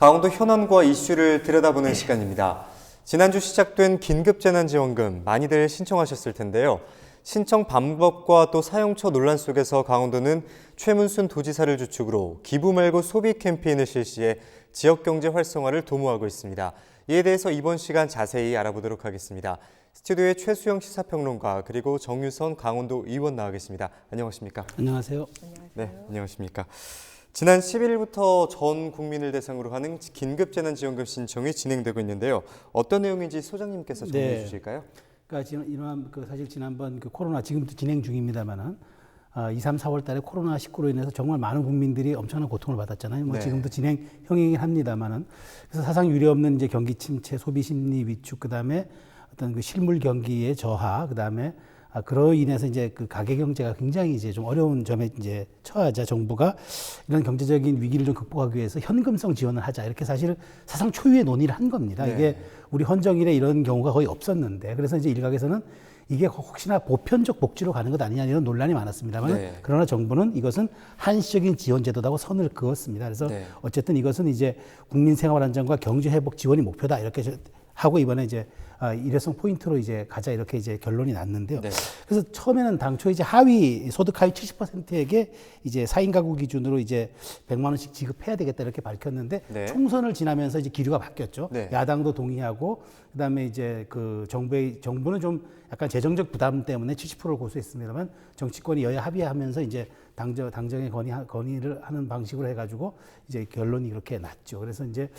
강원도 현안과 이슈를 들여다보는 시간입니다. 지난주 시작된 긴급재난지원금 많이들 신청하셨을 텐데요. 신청 방법과 또 사용처 논란 속에서 강원도는 최문순 도지사를 주축으로 기부 말고 소비 캠페인을 실시해 지역경제 활성화를 도모하고 있습니다. 이에 대해서 이번 시간 자세히 알아보도록 하겠습니다. 스튜디오에 최수영 시사평론가 그리고 정유선 강원도 의원 나와 계십니다. 안녕하십니까? 안녕하세요. 네, 안녕하십니까? 지난 10일부터 전 국민을 대상으로 하는 긴급재난지원금 신청이 진행되고 있는데요. 어떤 내용인지 소장님께서 정리해 주실까요? 그러니까 사실 지난번 코로나 지금도 진행 중입니다만은 2, 3, 4월 달에 코로나19로 인해서 정말 많은 국민들이 엄청난 고통을 받았잖아요. 뭐 지금도 진행형이긴 합니다만은 그래서 사상 유례 없는 이제 경기 침체, 소비 심리 위축, 그다음에 어떤 그 실물 경기의 저하, 그다음에 그로 인해서 이제 그 가계 경제가 굉장히 이제 좀 어려운 점에 이제 처하자 정부가 이런 경제적인 위기를 좀 극복하기 위해서 현금성 지원을 하자 이렇게 사실 사상 초유의 논의를 한 겁니다. 이게 우리 헌정 이래 이런 경우가 거의 없었는데 그래서 이제 일각에서는 이게 혹시나 보편적 복지로 가는 것 아니냐 이런 논란이 많았습니다만 그러나 정부는 이것은 한시적인 지원 제도라고 선을 그었습니다. 그래서 어쨌든 이것은 이제 국민 생활 안정과 경제 회복 지원이 목표다 이렇게 하고 이번에 이제 일회성 포인트로 이제 가자 이렇게 이제 결론이 났는데요. 그래서 처음에는 당초 이제 소득 하위 70%에게 이제 4인 가구 기준으로 이제 100만 원씩 지급해야 되겠다 이렇게 밝혔는데 총선을 지나면서 이제 기류가 바뀌었죠. 야당도 동의하고 그다음에 이제 그 정부는 좀 약간 재정적 부담 때문에 70%를 고수했습니다만 정치권이 여야 합의하면서 이제 당정에 건의를 하는 방식으로 해가지고 이제 결론이 그렇게 났죠. 그래서 이제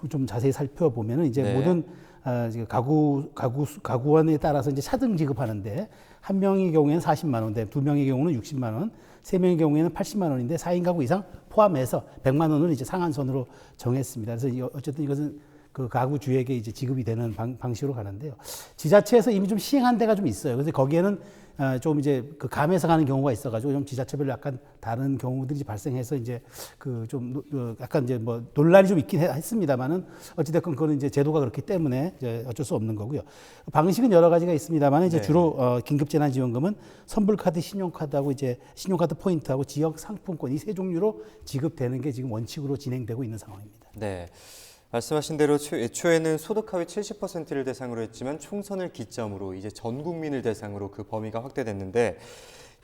좀 자세히 살펴보면은 이제 모든 가구원에 따라서 이제 차등 지급하는데 한 명의 경우에는 40만 원인데 두 명의 경우는 60만 원, 세 명의 경우에는 80만 원인데 4인 가구 이상 포함해서 100만 원을 이제 상한선으로 정했습니다. 그래서 어쨌든 이것은 그 가구 주에게 이제 지급이 되는 방식으로 가는데요. 지자체에서 이미 좀 시행한 데가 좀 있어요. 그래서 거기에는 좀 이제 그 감에서 가는 경우가 있어가지고 좀 지자체별로 약간 다른 경우들이 발생해서 이제 그 좀 약간 이제 뭐 논란이 좀 있긴 했습니다만은 어찌됐건 그거는 이제 제도가 그렇기 때문에 이제 어쩔 수 없는 거고요. 방식은 여러 가지가 있습니다만 이제 주로 긴급재난지원금은 선불카드, 신용카드하고 이제 신용카드 포인트하고 지역 상품권 이 세 종류로 지급되는 게 지금 원칙으로 진행되고 있는 상황입니다. 네. 말씀하신 대로 애초에는 소득 하위 70%를 대상으로 했지만 총선을 기점으로 이제 전 국민을 대상으로 그 범위가 확대됐는데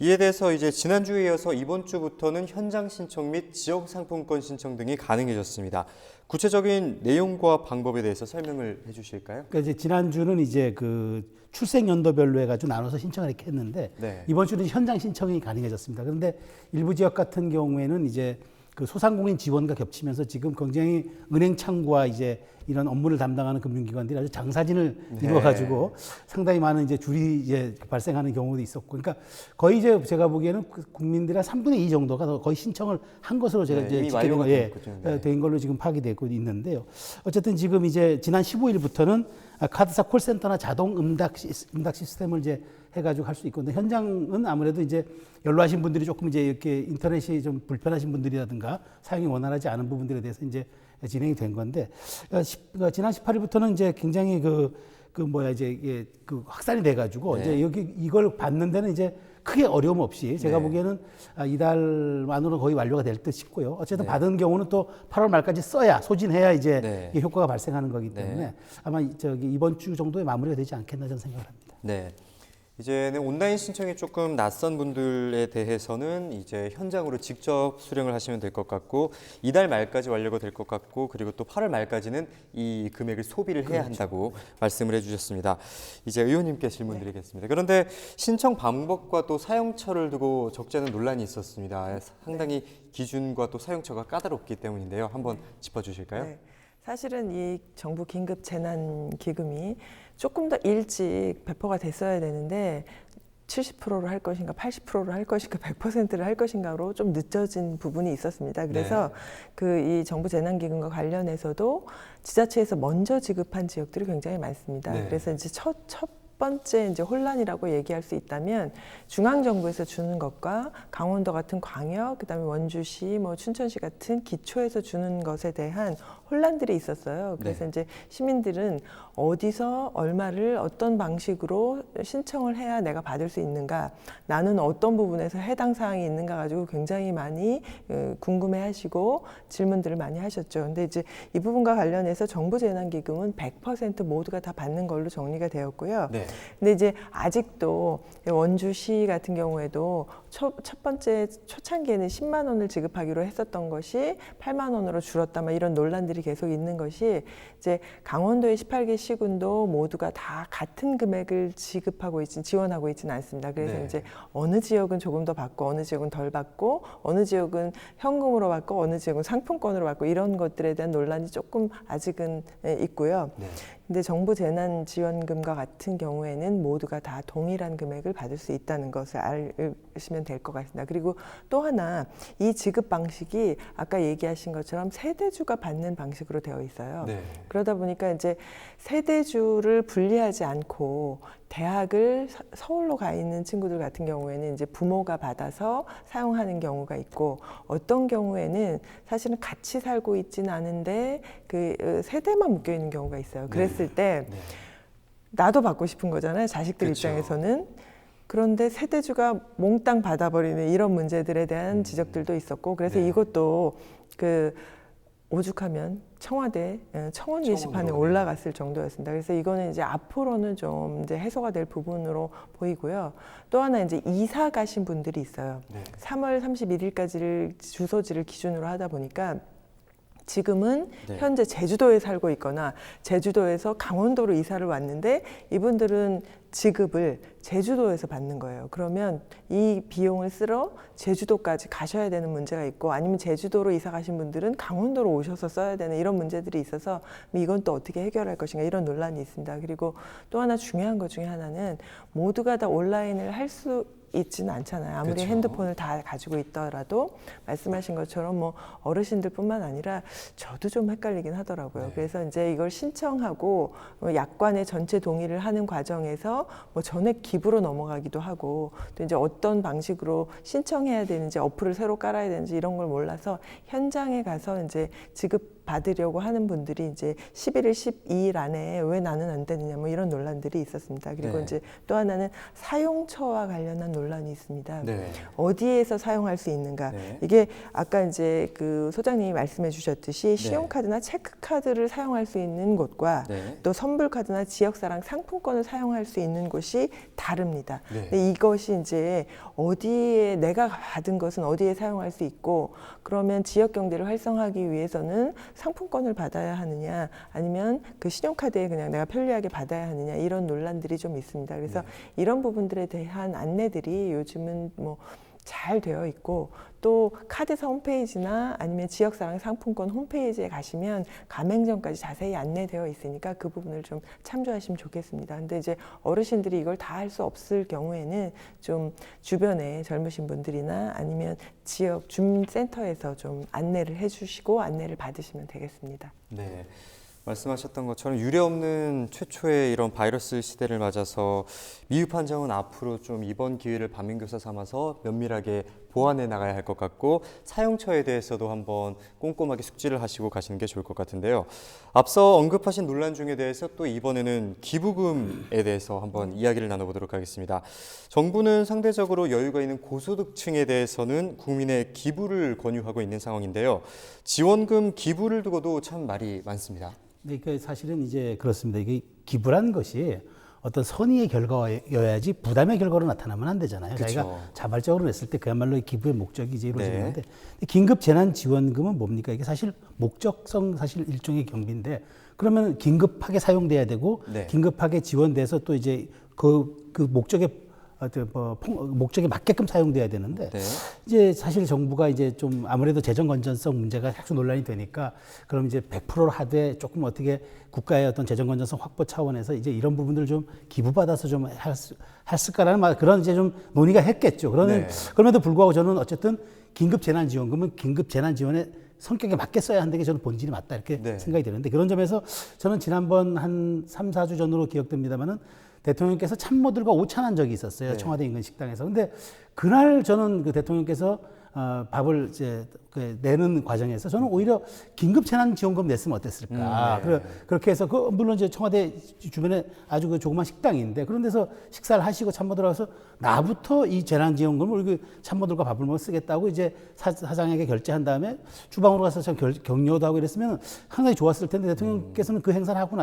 이에 대해서 이제 지난주에 이어서 이번 주부터는 현장 신청 및 지역 상품권 신청 등이 가능해졌습니다. 구체적인 내용과 방법에 대해서 설명을 해주실까요? 그러니까 이제 지난주는 이제 그 출생 연도별로 해가지고 나눠서 신청을 이렇게 했는데 이번 주는 현장 신청이 가능해졌습니다. 그런데 일부 지역 같은 경우에는 이제 그 소상공인 지원과 겹치면서 지금 굉장히 은행 창구와 이제 이런 업무를 담당하는 금융기관들이 아주 장사진을 이루어가지고 상당히 많은 이제 줄이 이제 발생하는 경우도 있었고, 그러니까 거의 이제 제가 보기에는 국민들의 3분의 2 정도가 거의 신청을 한 것으로 제가 이제 된 걸로 지금 파악되고 있는데요. 어쨌든 지금 이제 지난 15일부터는 카드사 콜센터나 자동 응답 시스템을 이제 해가지고 할 수 있고, 근데 현장은 아무래도 이제 연로하신 분들이 조금 이제 이렇게 인터넷이 좀 불편하신 분들이라든가 사용이 원활하지 않은 부분들에 대해서 이제 진행이 된 건데, 지난 18일부터는 이제 굉장히 이제 확산이 돼가지고 이제 이걸 받는 데는 이제 크게 어려움 없이 제가 보기에는 이달 안으로 거의 완료가 될 듯 싶고요. 어쨌든 받은 경우는 또 8월 말까지 써야 소진해야 이제 이게 효과가 발생하는 거기 때문에 아마 이번 주 정도에 마무리가 되지 않겠나 저는 생각을 합니다. 네. 이제는 온라인 신청이 조금 낯선 분들에 대해서는 이제 현장으로 직접 수령을 하시면 될 것 같고 이달 말까지 완료가 될 것 같고 그리고 또 8월 말까지는 이 금액을 소비를 해야 한다고 말씀을 해주셨습니다. 이제 의원님께 질문 드리겠습니다. 그런데 신청 방법과 또 사용처를 두고 적지 않은 논란이 있었습니다. 상당히 기준과 또 사용처가 까다롭기 때문인데요. 한번 짚어주실까요? 사실은 이 정부 긴급재난기금이 조금 더 일찍 배포가 됐어야 되는데 70%로 할 것인가 80%로 할 것인가 100%를 할 것인가로 좀 늦어진 부분이 있었습니다. 그래서 이 정부 재난기금과 관련해서도 지자체에서 먼저 지급한 지역들이 굉장히 많습니다. 그래서 이제 첫 번째 이제 혼란이라고 얘기할 수 있다면 중앙 정부에서 주는 것과 강원도 같은 광역, 그다음에 원주시, 뭐 춘천시 같은 기초에서 주는 것에 대한 혼란들이 있었어요. 그래서 네. 이제 시민들은 어디서 얼마를 어떤 방식으로 신청을 해야 내가 받을 수 있는가, 나는 어떤 부분에서 해당 사항이 있는가 가지고 굉장히 많이 궁금해하시고 질문들을 많이 하셨죠. 근데 이제 이 부분과 관련해서 정부 재난기금은 100% 모두가 다 받는 걸로 정리가 되었고요. 네. 근데 이제 아직도 원주시 같은 경우에도 첫 번째 초창기에는 10만 원을 지급하기로 했었던 것이 8만 원으로 줄었다, 막 이런 논란들이 계속 있는 것이 이제 강원도의 18개 시군도 모두가 다 같은 금액을 지원하고 있지는 않습니다. 그래서 네. 이제 어느 지역은 조금 더 받고 어느 지역은 덜 받고 어느 지역은 현금으로 받고 어느 지역은 상품권으로 받고 이런 것들에 대한 논란이 조금 아직은 있고요. 네. 근데 정부 재난지원금과 같은 경우에는 모두가 다 동일한 금액을 받을 수 있다는 것을 알시면 될 것 같습니다. 그리고 또 하나, 이 지급 방식이 아까 얘기하신 것처럼 세대주가 받는 방식으로 되어 있어요. 네. 그러다 보니까 이제 세대주를 분리하지 않고 대학을 서울로 가 있는 친구들 같은 경우에는 이제 부모가 받아서 사용하는 경우가 있고, 어떤 경우에는 사실은 같이 살고 있지는 않은데 그 세대만 묶여 있는 경우가 있어요. 그랬을 때 네. 나도 받고 싶은 거잖아요, 자식들 그쵸. 입장에서는. 그런데 세대주가 몽땅 받아버리는 이런 문제들에 대한 지적들도 있었고, 그래서 네. 이것도 그 오죽하면 청와대 청원 게시판에 청원으로, 올라갔을 정도였습니다. 그래서 이거는 이제 앞으로는 좀 이제 해소가 될 부분으로 보이고요. 또 하나 이제 이사 가신 분들이 있어요. 네. 3월 31일까지를 주소지를 기준으로 하다 보니까 지금은 네. 현재 제주도에 살고 있거나 제주도에서 강원도로 이사를 왔는데 이분들은 지급을 제주도에서 받는 거예요. 그러면 이 비용을 쓰러 제주도까지 가셔야 되는 문제가 있고, 아니면 제주도로 이사 가신 분들은 강원도로 오셔서 써야 되는 이런 문제들이 있어서 이건 또 어떻게 해결할 것인가, 이런 논란이 있습니다. 그리고 또 하나 중요한 것 중에 하나는 모두가 다 온라인을 할 수 있지는 않잖아요. 아무리 그쵸. 핸드폰을 다 가지고 있더라도 말씀하신 것처럼 뭐 어르신들뿐만 아니라 저도 좀 헷갈리긴 하더라고요. 네. 그래서 이제 이걸 신청하고 약관의 전체 동의를 하는 과정에서 뭐 전액 기부로 넘어가기도 하고, 또 이제 어떤 방식으로 신청해야 되는지, 어플을 새로 깔아야 되는지 이런 걸 몰라서 현장에 가서 이제 지급 받으려고 하는 분들이 이제 11일, 12일 안에 왜 나는 안 되느냐, 뭐 이런 논란들이 있었습니다. 그리고 네. 이제 또 하나는 사용처와 관련한 논란이 있습니다. 네. 어디에서 사용할 수 있는가? 네. 이게 아까 이제 그 소장님이 말씀해 주셨듯이 신용카드나 체크카드를 사용할 수 있는 곳과 네. 또 선불카드나 지역사랑 상품권을 사용할 수 있는 곳이 다릅니다. 네. 근데 이것이 이제 어디에 내가 받은 것은 어디에 사용할 수 있고, 그러면 지역 경제를 활성화하기 위해서는 상품권을 받아야 하느냐, 아니면 그 신용카드에 그냥 내가 편리하게 받아야 하느냐, 이런 논란들이 좀 있습니다. 그래서 네. 이런 부분들에 대한 안내들이 요즘은 뭐 잘 되어 있고, 또 카드사 홈페이지나 아니면 지역사랑 상품권 홈페이지에 가시면 가맹점까지 자세히 안내되어 있으니까 그 부분을 좀 참조하시면 좋겠습니다. 근데 이제 어르신들이 이걸 다 할 수 없을 경우에는 좀 주변에 젊으신 분들이나 아니면 지역 주민센터에서 좀 안내를 해주시고 안내를 받으시면 되겠습니다. 네. 말씀하셨던 것처럼 유례없는 최초의 이런 바이러스 시대를 맞아서 미흡한 점은 앞으로 좀 이번 기회를 반면교사 삼아서 면밀하게 보완해 나가야 할 것 같고, 사용처에 대해서도 한번 꼼꼼하게 숙지를 하시고 가시는 게 좋을 것 같은데요. 앞서 언급하신 논란 중에 대해서 또 이번에는 기부금에 대해서 한번 이야기를 나눠보도록 하겠습니다. 정부는 상대적으로 여유가 있는 고소득층에 대해서는 국민의 기부를 권유하고 있는 상황인데요. 지원금 기부를 두고도 참 말이 많습니다. 네, 그 사실은 이제 그렇습니다. 이게 기부란 것이 어떤 선의의 결과여야지 부담의 결과로 나타나면 안 되잖아요. 그쵸. 자기가 자발적으로 냈을 때 그야말로 기부의 목적이 이제 이루어지는 네. 건데, 긴급 재난 지원금은 뭡니까? 이게 사실 목적성 사실 일종의 경비인데, 그러면 긴급하게 사용돼야 되고 네. 긴급하게 지원돼서 또 이제 그 목적에 맞게끔 사용돼야 되는데, 네. 이제 사실 정부가 이제 좀 아무래도 재정 건전성 문제가 자꾸 논란이 되니까, 그럼 이제 100%로 하되 조금 어떻게 국가의 어떤 재정 건전성 확보 차원에서 이제 이런 부분들 좀 기부받아서 좀 했을까라는 그런 이제 좀 논의가 했겠죠. 네. 그럼에도 불구하고 저는 어쨌든 긴급 재난 지원금은 긴급 재난 지원의 성격에 맞게 써야 한다는 게 저는 본질이 맞다, 이렇게 네. 생각이 드는데, 그런 점에서 저는 지난번 한 3, 4주 전으로 기억됩니다만은 대통령께서 참모들과 오찬한 적이 있었어요. 네. 청와대 인근 식당에서. 근데 그날 저는 그 대통령께서 밥을 이제 내는 과정에서 저는 오히려 긴급 재난지원금 냈으면 어땠을까. 네. 그렇게 해서 물론 이제 청와대 주변에 아주 그 조그만 식당인데 그런 데서 식사를 하시고 참모들 와서 나부터 이 재난지원금을 우리 참모들과 밥을 먹어 쓰겠다고 이제 사장에게 결제한 다음에 주방으로 가서 좀 격려도 하고 이랬으면 상당히 좋았을 텐데 대통령께서는 그 행사를 하고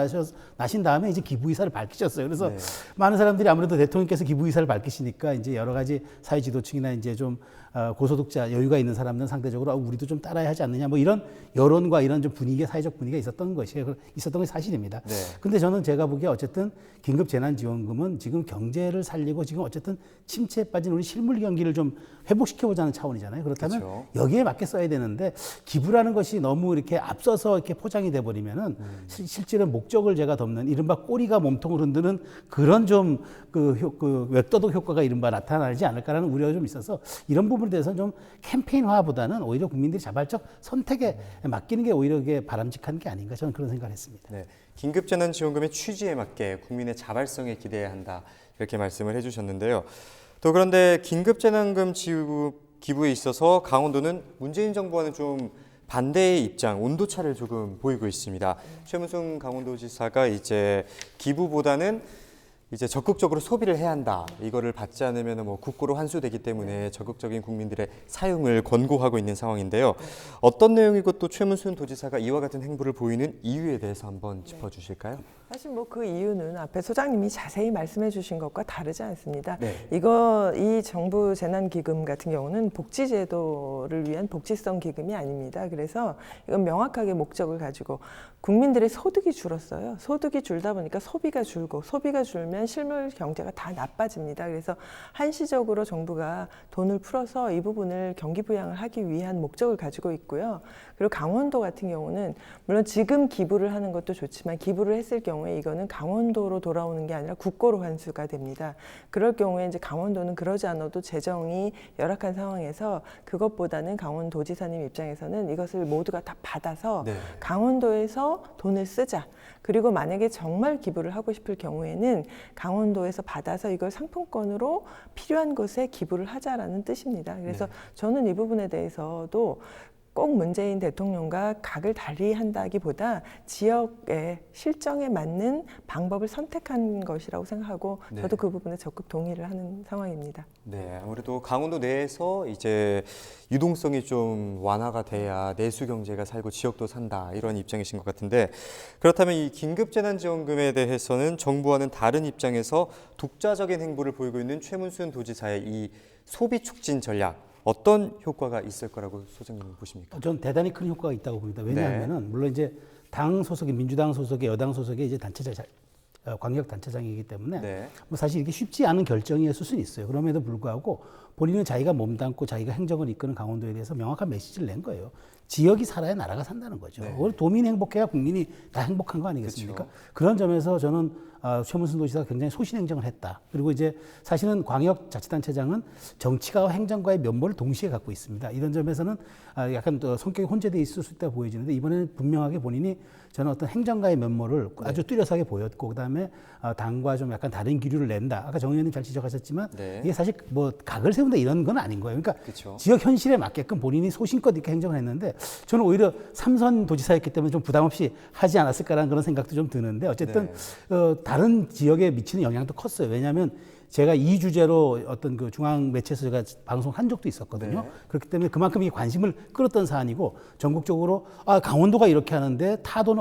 나신 다음에 이제 기부 의사를 밝히셨어요. 그래서 네. 많은 사람들이 아무래도 대통령께서 기부 의사를 밝히시니까 이제 여러 가지 사회 지도층이나 이제 좀 고소득자 여유가 있는 사람들은 상대적으로 우리도 좀 따라야 하지 않느냐 뭐 이런 여론과 이런 좀 분위기 사회적 분위기가 있었던 것이 사실입니다. 네. 근데 저는 제가 보기에 어쨌든 긴급 재난지원금은 지금 경제를 살리고 지금 어쨌든 침체에 빠진 우리 실물 경기를 좀 회복시켜보자는 차원이잖아요. 그렇다면 그렇죠. 여기에 맞게 써야 되는데 기부라는 것이 너무 이렇게 앞서서 이렇게 포장이 돼 버리면은 실제로 목적을 제가 덮는 이른바 꼬리가 몸통을 흔드는 그런 좀 그 외도덕 효과가 이른바 나타나지 않을까라는 우려가 좀 있어서 이런 부분에 대해서는 좀 캠페인화보다는 오히려 국민들이 자발적 선택에 맡기는 게 오히려 이게 바람직한 게 아닌가 저는 그런 생각을 했습니다. 네, 긴급재난지원금의 취지에 맞게 국민의 자발성에 기대해야 한다 이렇게 말씀을 해주셨는데요. 또 그런데 긴급재난금 기부에 있어서 강원도는 문재인 정부와는 좀 반대의 입장, 온도차를 조금 보이고 있습니다. 최문순 강원도지사가 이제 기부보다는 이제 적극적으로 소비를 해야 한다. 이거를 받지 않으면 뭐 국고로 환수되기 때문에 적극적인 국민들의 사용을 권고하고 있는 상황인데요. 어떤 내용이고 또 최문순 도지사가 이와 같은 행보를 보이는 이유에 대해서 한번 짚어주실까요? 사실 뭐 그 이유는 앞에 소장님이 자세히 말씀해 주신 것과 다르지 않습니다. 네. 이 정부 재난기금 같은 경우는 복지제도를 위한 복지성 기금이 아닙니다. 그래서 이건 명확하게 목적을 가지고 국민들의 소득이 줄었어요. 소득이 줄다 보니까 소비가 줄고 소비가 줄면 실물 경제가 다 나빠집니다. 그래서 한시적으로 정부가 돈을 풀어서 이 부분을 경기 부양을 하기 위한 목적을 가지고 있고요. 그리고 강원도 같은 경우는 물론 지금 기부를 하는 것도 좋지만 기부를 했을 경우에 이거는 강원도로 돌아오는 게 아니라 국고로 환수가 됩니다. 그럴 경우에 이제 강원도는 그러지 않아도 재정이 열악한 상황에서 그것보다는 강원도지사님 입장에서는 이것을 모두가 다 받아서 네. 강원도에서 돈을 쓰자. 그리고 만약에 정말 기부를 하고 싶을 경우에는 강원도에서 받아서 이걸 상품권으로 필요한 곳에 기부를 하자라는 뜻입니다. 그래서 네. 저는 이 부분에 대해서도 꼭 문재인 대통령과 각을 달리한다기보다 지역의 실정에 맞는 방법을 선택한 것이라고 생각하고 네. 저도 그 부분에 적극 동의를 하는 상황입니다. 네, 아무래도 강원도 내에서 이제 유동성이 좀 완화가 돼야 내수 경제가 살고 지역도 산다 이런 입장이신 것 같은데 그렇다면 이 긴급재난지원금에 대해서는 정부와는 다른 입장에서 독자적인 행보를 보이고 있는 최문순 도지사의 이 소비 촉진 전략 어떤 효과가 있을 거라고 소장님은 보십니까? 저는 대단히 큰 효과가 있다고 봅니다. 왜냐하면은 물론 이제 당 소속의 민주당 소속의 여당 소속의 이제 광역 단체장이기 때문에 네. 뭐 사실 이게 쉽지 않은 결정이었을 수는 있어요. 그럼에도 불구하고 본인은 자기가 몸담고 자기가 행정을 이끄는 강원도에 대해서 명확한 메시지를 낸 거예요. 지역이 살아야 나라가 산다는 거죠. 네. 도민이 행복해야 국민이 다 행복한 거 아니겠습니까? 그렇죠. 그런 점에서 저는 최문순 도지사가 굉장히 소신행정을 했다. 그리고 이제 사실은 광역자치단체장은 정치가 행정과의 면모를 동시에 갖고 있습니다. 이런 점에서는 약간 또 성격이 혼재되어 있을 수 있다고 보여지는데 이번에는 분명하게 본인이 저는 어떤 행정가의 면모를 아주 뚜렷하게 보였고 그다음에 당과 좀 약간 다른 기류를 낸다. 아까 정 의원님 잘 지적하셨지만 네. 이게 사실 뭐 각을 세운다 이런 건 아닌 거예요. 그러니까 그렇죠. 지역 현실에 맞게끔 본인이 소신껏 이렇게 행정을 했는데 저는 오히려 삼선 도지사였기 때문에 좀 부담 없이 하지 않았을까라는 그런 생각도 좀 드는데 어쨌든 다른 지역에 미치는 영향도 컸어요. 왜냐하면 제가 이 주제로 어떤 그 중앙 매체에서 제가 방송한 적도 있었거든요. 네. 그렇기 때문에 그만큼 이 관심을 끌었던 사안이고 전국적으로 강원도가 이렇게 하는데 타도는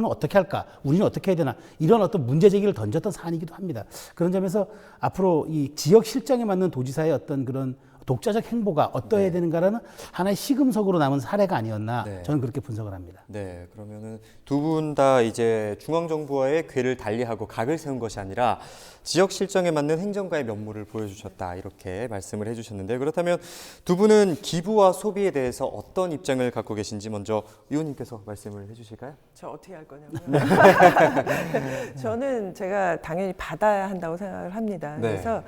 어떻게 할까? 우리는 어떻게 해야 되나? 이런 어떤 문제 제기를 던졌던 사안이기도 합니다. 그런 점에서 앞으로 이 지역 실정에 맞는 도지사의 어떤 그런 독자적 행보가 어떠해야 되는가라는 하나의 시금석으로 남은 사례가 아니었나 네. 저는 그렇게 분석을 합니다. 네, 그러면은 두 분 다 이제 중앙 정부와의 궤를 달리하고 각을 세운 것이 아니라 지역 실정에 맞는 행정가의 면모를 보여주셨다 이렇게 말씀을 해주셨는데 그렇다면 두 분은 기부와 소비에 대해서 어떤 입장을 갖고 계신지 먼저 의원님께서 말씀을 해주실까요? 저 어떻게 할 거냐고요? 저는 제가 당연히 받아야 한다고 생각을 합니다. 네. 그래서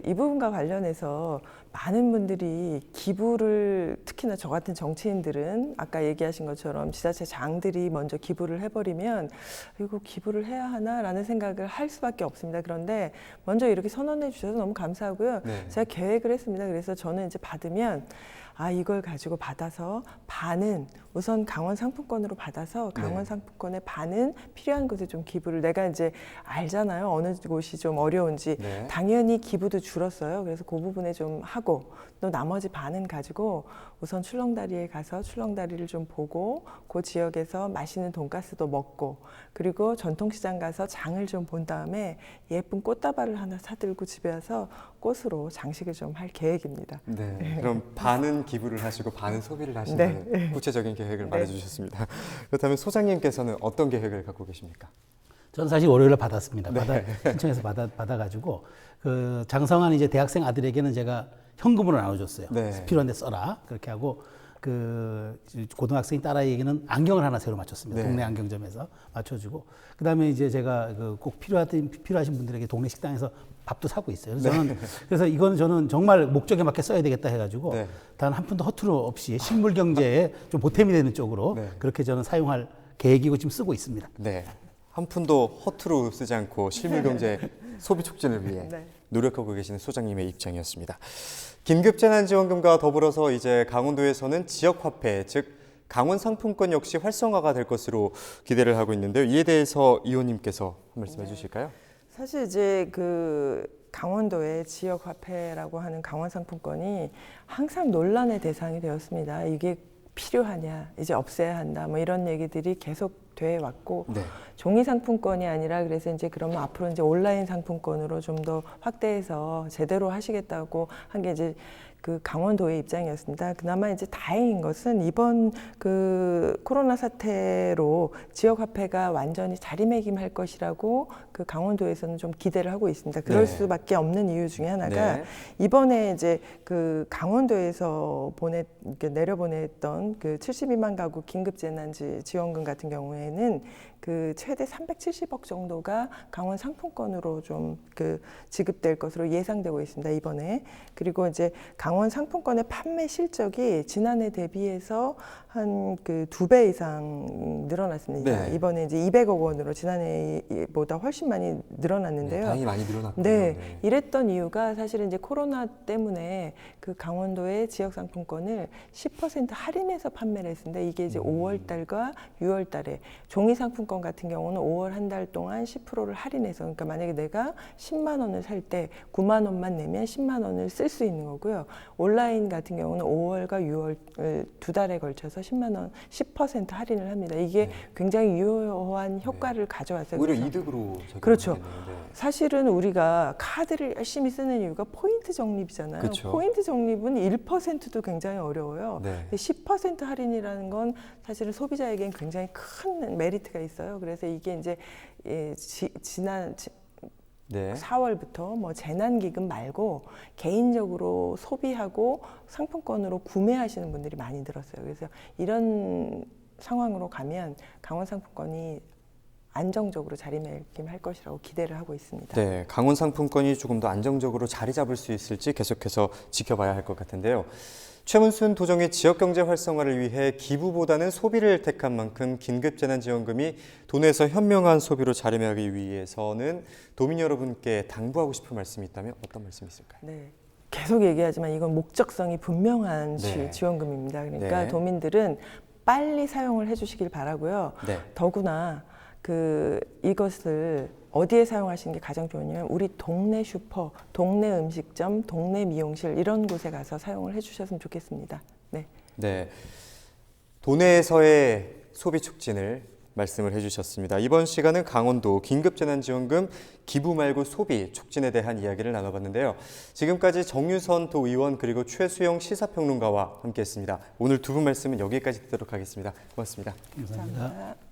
이 부분과 관련해서 많은 분들이 기부를, 특히나 저 같은 정치인들은 아까 얘기하신 것처럼 지자체장들이 먼저 기부를 해버리면 이거 기부를 해야 하나라는 생각을 할 수밖에 없습니다. 그런데 먼저 이렇게 선언해 주셔서 너무 감사하고요. 네. 제가 계획을 했습니다. 그래서 저는 이제 받으면 이걸 가지고 받아서 반은 우선 강원 상품권으로 받아서 강원 네. 상품권의 반은 필요한 곳에 좀 기부를, 내가 이제 알잖아요. 어느 곳이 좀 어려운지. 네. 당연히 기부도 줄었어요. 그래서 그 부분에 좀 하고 또 나머지 반은 가지고 우선 출렁다리에 가서 출렁다리를 좀 보고 그 지역에서 맛있는 돈가스도 먹고 그리고 전통시장 가서 장을 좀 본 다음에 예쁜 꽃다발을 하나 사들고 집에 와서 꽃으로 장식을 좀 할 계획입니다. 네. 그럼 반은 기부를 하시고 반은 소비를 하신다는 네. 구체적인 계획을 네. 말해주셨습니다. 그렇다면 소장님께서는 어떤 계획을 갖고 계십니까? 저는 사실 월요일에 받았습니다. 네. 신청해서 받아가지고 그 장성한 이제 대학생 아들에게는 제가 현금으로 나눠줬어요. 네. 필요한데 써라 그렇게 하고 그 고등학생 딸아이에게는 안경을 하나 새로 맞췄습니다. 네. 동네 안경점에서 맞춰주고 그다음에 이제 제가 그 꼭 필요하신 분들에게 동네 식당에서 밥도 사고 있어요. 그래서 저는 그래서 이건 저는 정말 목적에 맞게 써야 되겠다 해가지고 네. 단 한 푼도 허투루 없이 실물 경제에 좀 보탬이 되는 쪽으로 네. 그렇게 저는 사용할 계획이고 지금 쓰고 있습니다. 네. 한 푼도 허투루 쓰지 않고 실물경제 소비 촉진을 위해 네. 노력하고 계시는 소장님의 입장이었습니다. 긴급재난지원금과 더불어서 이제 강원도에서는 지역화폐, 즉 강원 상품권 역시 활성화가 될 것으로 기대를 하고 있는데요. 이에 대해서 이 의원님께서 한 말씀 해주실까요? 사실 이제 그 강원도의 지역 화폐라고 하는 강원 상품권이 항상 논란의 대상이 되었습니다. 이게 필요하냐, 이제 없애야 한다, 뭐 이런 얘기들이 계속 돼 왔고 네. 종이 상품권이 아니라 그래서 이제 그러면 앞으로 이제 온라인 상품권으로 좀 더 확대해서 제대로 하시겠다고 한 게 이제 그 강원도의 입장이었습니다. 그나마 이제 다행인 것은 이번 그 코로나 사태로 지역 화폐가 완전히 자리매김할 것이라고 그 강원도에서는 좀 기대를 하고 있습니다. 그럴 네. 수밖에 없는 이유 중에 하나가 네. 이번에 이제 그 강원도에서 내려보냈던 그 72만 가구 긴급재난지 지원금 같은 경우에는 그 최대 370억 정도가 강원 상품권으로 좀 그 지급될 것으로 예상되고 있습니다. 이번에. 그리고 이제 강원 상품권의 판매 실적이 지난해 대비해서 한 그 2배 이상 늘어났습니다. 네. 이번에 이제 200억 원으로 지난해보다 훨씬 많이 늘어났는데요. 네, 다행히 많이 늘어났군요. 네, 이랬던 이유가 사실은 이제 코로나 때문에 그 강원도의 지역 상품권을 10% 할인해서 판매를 했습니다. 이게 이제 5월 달과 6월 달에 종이 상품권 같은 경우는 5월 한 달 동안 10%를 할인해서, 그러니까 만약에 내가 10만 원을 살 때 9만 원만 내면 10만 원을 쓸 수 있는 거고요. 온라인 같은 경우는 5월과 6월 두 달에 걸쳐서 10만 원 10% 할인을 합니다. 이게 네. 굉장히 유효한 효과를 가져왔어요. 오히려 그래서 이득으로 그렇죠. 작용하겠네요. 네. 사실은 우리가 카드를 열심히 쓰는 이유가 포인트 적립이잖아요. 그렇죠. 포인트 적립은 1%도 굉장히 어려워요. 네. 근데 10% 할인이라는 건 사실은 소비자에겐 굉장히 큰 메리트가 있어요. 그래서 이게 이제 지난 네. 4월부터 뭐 재난기금 말고 개인적으로 소비하고 상품권으로 구매하시는 분들이 많이 늘었어요. 그래서 이런 상황으로 가면 강원 상품권이 안정적으로 자리매김할 것이라고 기대를 하고 있습니다. 네, 강원 상품권이 조금 더 안정적으로 자리 잡을 수 있을지 계속해서 지켜봐야 할 것 같은데요. 최문순 도정의 지역경제 활성화를 위해 기부보다는 소비를 택한 만큼 긴급재난지원금이 돈에서 현명한 소비로 자리매김하기 위해서는 도민 여러분께 당부하고 싶은 말씀이 있다면 어떤 말씀이 있을까요? 네. 계속 얘기하지만 이건 목적성이 분명한 네. 지원금입니다. 그러니까 네. 도민들은 빨리 사용을 해주시길 바라고요. 네. 더구나 이것을 어디에 사용하시는 게 가장 좋으냐면 우리 동네 슈퍼, 동네 음식점, 동네 미용실 이런 곳에 가서 사용을 해주셨으면 좋겠습니다. 네. 네, 도내에서의 소비 촉진을 말씀을 해주셨습니다. 이번 시간은 강원도 긴급재난지원금 기부 말고 소비 촉진에 대한 이야기를 나눠봤는데요. 지금까지 정유선 도의원 그리고 최수영 시사평론가와 함께했습니다. 오늘 두 분 말씀은 여기까지 듣도록 하겠습니다. 고맙습니다. 감사합니다. 감사합니다.